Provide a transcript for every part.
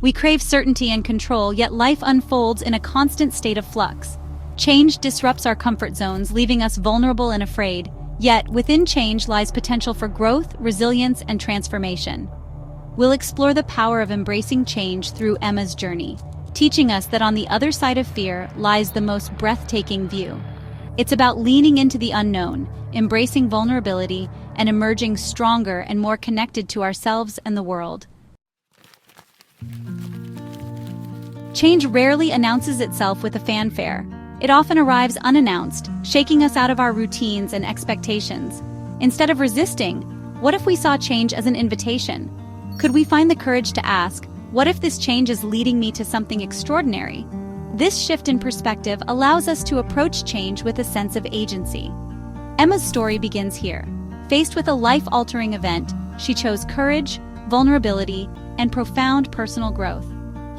We crave certainty and control, yet life unfolds in a constant state of flux. Change disrupts our comfort zones, leaving us vulnerable and afraid. Yet, within change lies potential for growth, resilience, and transformation. We'll explore the power of embracing change through Emma's journey, teaching us that on the other side of fear lies the most breathtaking view. It's about leaning into the unknown, embracing vulnerability, and emerging stronger and more connected to ourselves and the world. Change rarely announces itself with a fanfare. It often arrives unannounced, shaking us out of our routines and expectations. Instead of resisting, what if we saw change as an invitation? Could we find the courage to ask, what if this change is leading me to something extraordinary? This shift in perspective allows us to approach change with a sense of agency. Emma's story begins here. Faced with a life-altering event, she chose courage, vulnerability, and profound personal growth.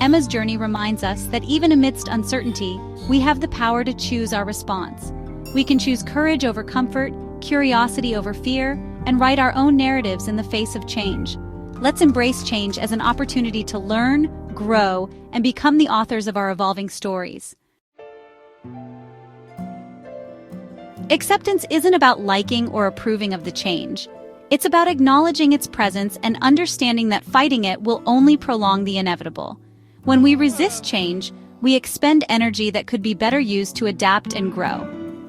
Emma's journey reminds us that even amidst uncertainty, we have the power to choose our response. We can choose courage over comfort, curiosity over fear, and write our own narratives in the face of change. Let's embrace change as an opportunity to learn, grow, and become the authors of our evolving stories. Acceptance isn't about liking or approving of the change. It's about acknowledging its presence and understanding that fighting it will only prolong the inevitable. When we resist change, we expend energy that could be better used to adapt and grow.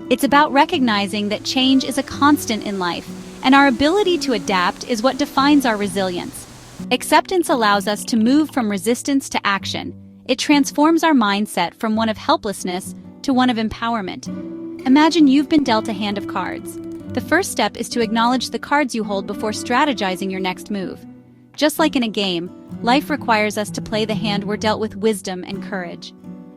It's about recognizing that change is a constant in life, and our ability to adapt is what defines our resilience. Acceptance allows us to move from resistance to action. It transforms our mindset from one of helplessness to one of empowerment. Imagine you've been dealt a hand of cards. The first step is to acknowledge the cards you hold before strategizing your next move. Just like in a game, life requires us to play the hand we're dealt with wisdom and courage.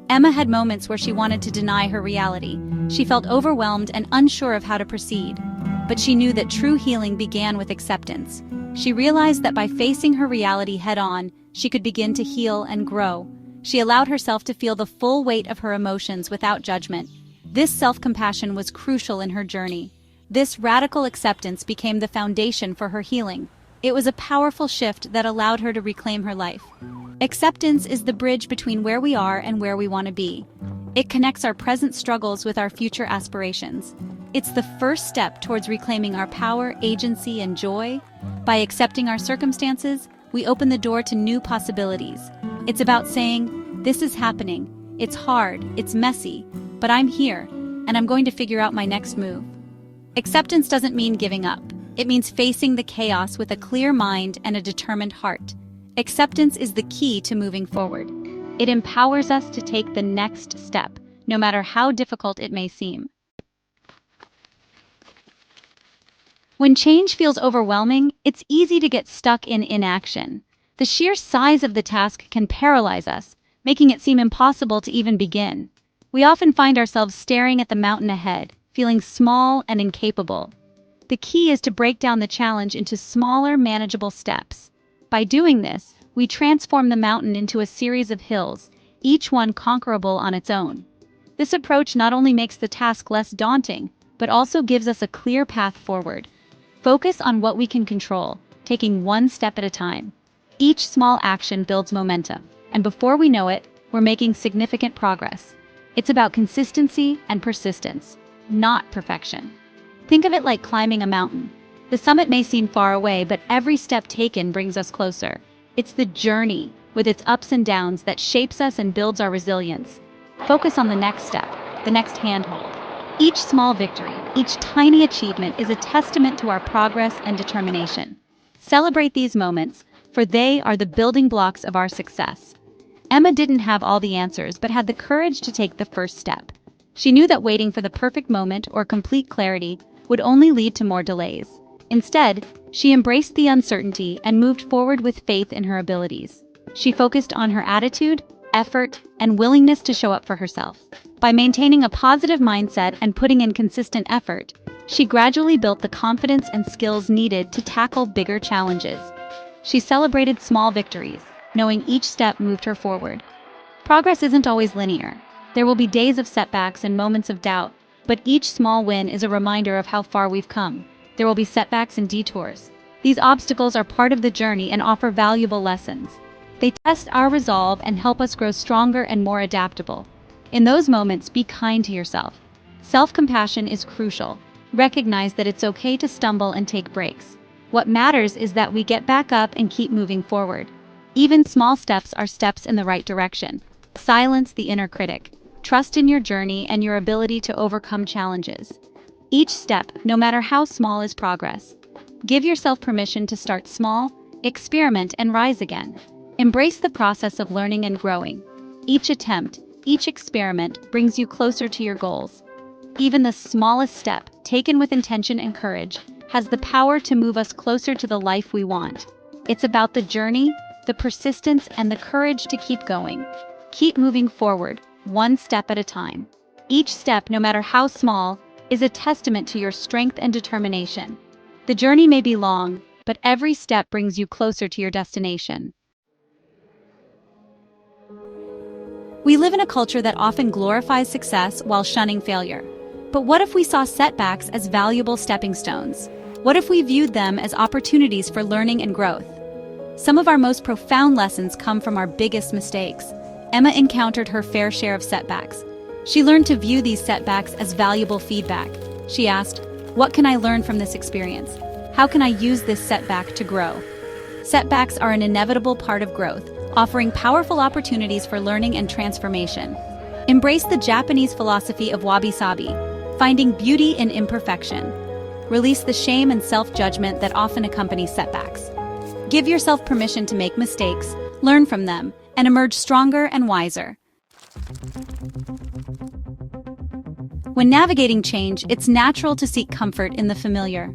Emma had moments where she wanted to deny her reality. She felt overwhelmed and unsure of how to proceed. But she knew that true healing began with acceptance. She realized that by facing her reality head-on, she could begin to heal and grow. She allowed herself to feel the full weight of her emotions without judgment. This self-compassion was crucial in her journey. This radical acceptance became the foundation for her healing. It was a powerful shift that allowed her to reclaim her life. Acceptance is the bridge between where we are and where we want to be. It connects our present struggles with our future aspirations. It's the first step towards reclaiming our power, agency, and joy. By accepting our circumstances, we open the door to new possibilities. It's about saying, "This is happening. It's hard, it's messy, but I'm here, and I'm going to figure out my next move." Acceptance doesn't mean giving up. It means facing the chaos with a clear mind and a determined heart. Acceptance is the key to moving forward. It empowers us to take the next step, no matter how difficult it may seem. When change feels overwhelming, it's easy to get stuck in inaction. The sheer size of the task can paralyze us, making it seem impossible to even begin. We often find ourselves staring at the mountain ahead, feeling small and incapable. The key is to break down the challenge into smaller, manageable steps. By doing this, we transform the mountain into a series of hills, each one conquerable on its own. This approach not only makes the task less daunting, but also gives us a clear path forward. Focus on what we can control, taking one step at a time. Each small action builds momentum, and before we know it, we're making significant progress. It's about consistency and persistence, not perfection. Think of it like climbing a mountain. The summit may seem far away, but every step taken brings us closer. It's the journey, with its ups and downs, that shapes us and builds our resilience. Focus on the next step, the next handhold. Each small victory, each tiny achievement is a testament to our progress and determination. Celebrate these moments, for they are the building blocks of our success. Emma didn't have all the answers, but had the courage to take the first step. She knew that waiting for the perfect moment or complete clarity would only lead to more delays. Instead, she embraced the uncertainty and moved forward with faith in her abilities. She focused on her attitude, effort, and willingness to show up for herself. By maintaining a positive mindset and putting in consistent effort, she gradually built the confidence and skills needed to tackle bigger challenges. She celebrated small victories, knowing each step moved her forward. Progress isn't always linear. There will be days of setbacks and moments of doubt, but each small win is a reminder of how far we've come. There will be setbacks and detours. These obstacles are part of the journey and offer valuable lessons. They test our resolve and help us grow stronger and more adaptable. In those moments, be kind to yourself. Self-compassion is crucial. Recognize that it's okay to stumble and take breaks. What matters is that we get back up and keep moving forward. Even small steps are steps in the right direction. Silence the inner critic. Trust in your journey and your ability to overcome challenges. Each step, no matter how small, is progress. Give yourself permission to start small, experiment, and rise again. Embrace the process of learning and growing. Each attempt, each experiment brings you closer to your goals. Even the smallest step, taken with intention and courage, has the power to move us closer to the life we want. It's about the journey, the persistence, and the courage to keep going. Keep moving forward, one step at a time. Each step, no matter how small, is a testament to your strength and determination. The journey may be long, but every step brings you closer to your destination. We live in a culture that often glorifies success while shunning failure. But what if we saw setbacks as valuable stepping stones? What if we viewed them as opportunities for learning and growth? Some of our most profound lessons come from our biggest mistakes. Emma encountered her fair share of setbacks. She learned to view these setbacks as valuable feedback. She asked, "What can I learn from this experience? How can I use this setback to grow?" Setbacks are an inevitable part of growth, offering powerful opportunities for learning and transformation. Embrace the Japanese philosophy of wabi-sabi, finding beauty in imperfection. Release the shame and self-judgment that often accompany setbacks. Give yourself permission to make mistakes, learn from them, and emerge stronger and wiser. When navigating change, it's natural to seek comfort in the familiar.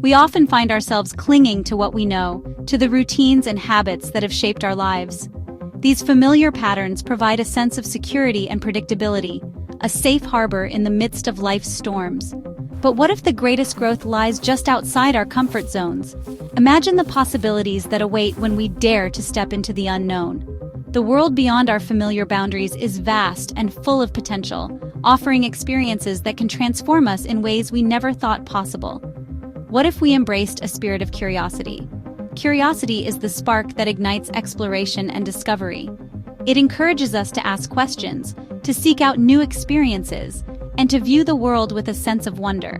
We often find ourselves clinging to what we know, to the routines and habits that have shaped our lives. These familiar patterns provide a sense of security and predictability, a safe harbor in the midst of life's storms. But what if the greatest growth lies just outside our comfort zones? Imagine the possibilities that await when we dare to step into the unknown. The world beyond our familiar boundaries is vast and full of potential, offering experiences that can transform us in ways we never thought possible. What if we embraced a spirit of curiosity? Curiosity is the spark that ignites exploration and discovery. It encourages us to ask questions, to seek out new experiences, and to view the world with a sense of wonder.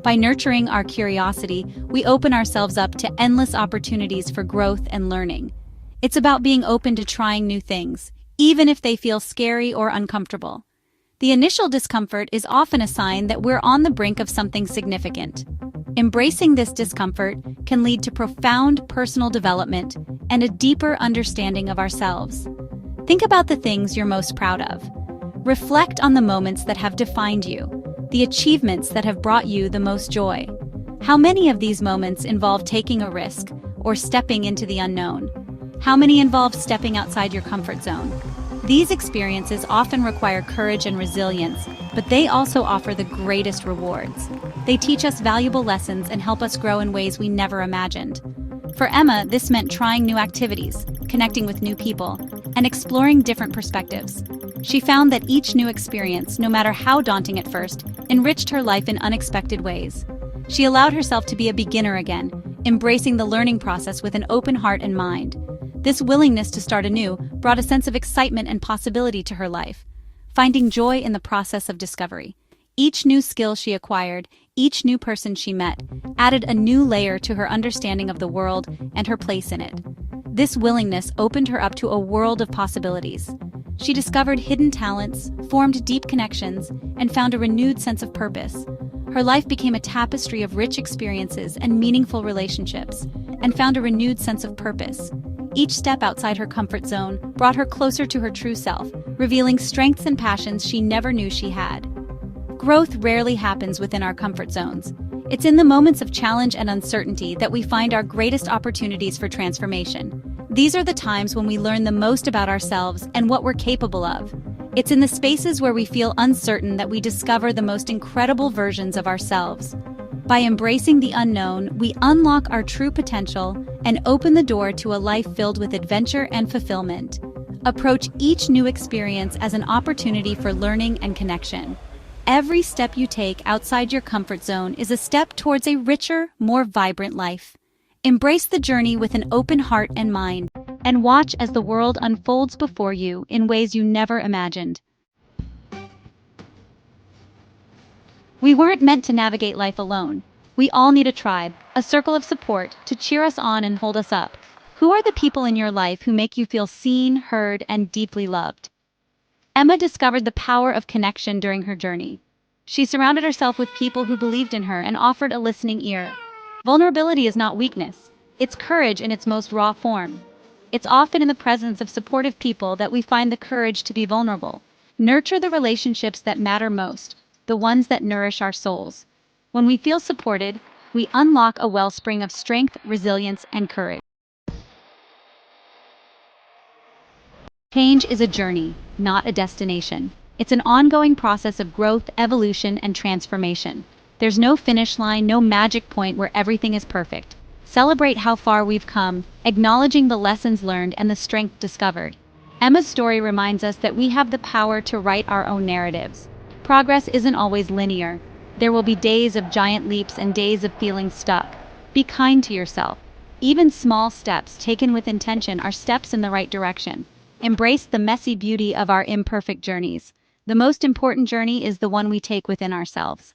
By nurturing our curiosity, we open ourselves up to endless opportunities for growth and learning. It's about being open to trying new things, even if they feel scary or uncomfortable. The initial discomfort is often a sign that we're on the brink of something significant. Embracing this discomfort can lead to profound personal development and a deeper understanding of ourselves. Think about the things you're most proud of. Reflect on the moments that have defined you, the achievements that have brought you the most joy. How many of these moments involve taking a risk or stepping into the unknown? How many involve stepping outside your comfort zone? These experiences often require courage and resilience, but they also offer the greatest rewards. They teach us valuable lessons and help us grow in ways we never imagined. For Emma, this meant trying new activities, connecting with new people, and exploring different perspectives. She found that each new experience, no matter how daunting at first, enriched her life in unexpected ways. She allowed herself to be a beginner again, embracing the learning process with an open heart and mind. This willingness to start anew brought a sense of excitement and possibility to her life, finding joy in the process of discovery. Each new skill she acquired, each new person she met, added a new layer to her understanding of the world and her place in it. This willingness opened her up to a world of possibilities. She discovered hidden talents, formed deep connections, and found a renewed sense of purpose. Her life became a tapestry of rich experiences and meaningful relationships, and found a renewed sense of purpose. Each step outside her comfort zone brought her closer to her true self, revealing strengths and passions she never knew she had. Growth rarely happens within our comfort zones. It's in the moments of challenge and uncertainty that we find our greatest opportunities for transformation. These are the times when we learn the most about ourselves and what we're capable of. It's in the spaces where we feel uncertain that we discover the most incredible versions of ourselves. By embracing the unknown, we unlock our true potential and open the door to a life filled with adventure and fulfillment. Approach each new experience as an opportunity for learning and connection. Every step you take outside your comfort zone is a step towards a richer, more vibrant life. Embrace the journey with an open heart and mind. and watch as the world unfolds before you in ways you never imagined. We weren't meant to navigate life alone. We all need a tribe, a circle of support to cheer us on and hold us up. Who are the people in your life who make you feel seen, heard, and deeply loved? Emma discovered the power of connection during her journey. She surrounded herself with people who believed in her and offered a listening ear. Vulnerability is not weakness, it's courage in its most raw form. It's often in the presence of supportive people that we find the courage to be vulnerable. Nurture the relationships that matter most, the ones that nourish our souls. When we feel supported, we unlock a wellspring of strength, resilience, and courage. Change is a journey, not a destination. It's an ongoing process of growth, evolution, and transformation. There's no finish line, no magic point where everything is perfect. Celebrate how far we've come, acknowledging the lessons learned and the strength discovered. Emma's story reminds us that we have the power to write our own narratives. Progress isn't always linear. There will be days of giant leaps and days of feeling stuck. Be kind to yourself. Even small steps taken with intention are steps in the right direction. Embrace the messy beauty of our imperfect journeys. The most important journey is the one we take within ourselves.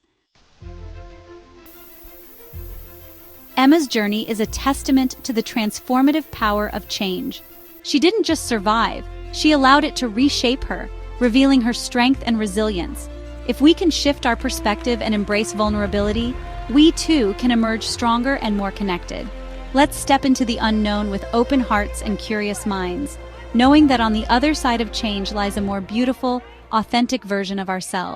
Emma's journey is a testament to the transformative power of change. She didn't just survive, she allowed it to reshape her, revealing her strength and resilience. If we can shift our perspective and embrace vulnerability, we too can emerge stronger and more connected. Let's step into the unknown with open hearts and curious minds, knowing that on the other side of change lies a more beautiful, authentic version of ourselves.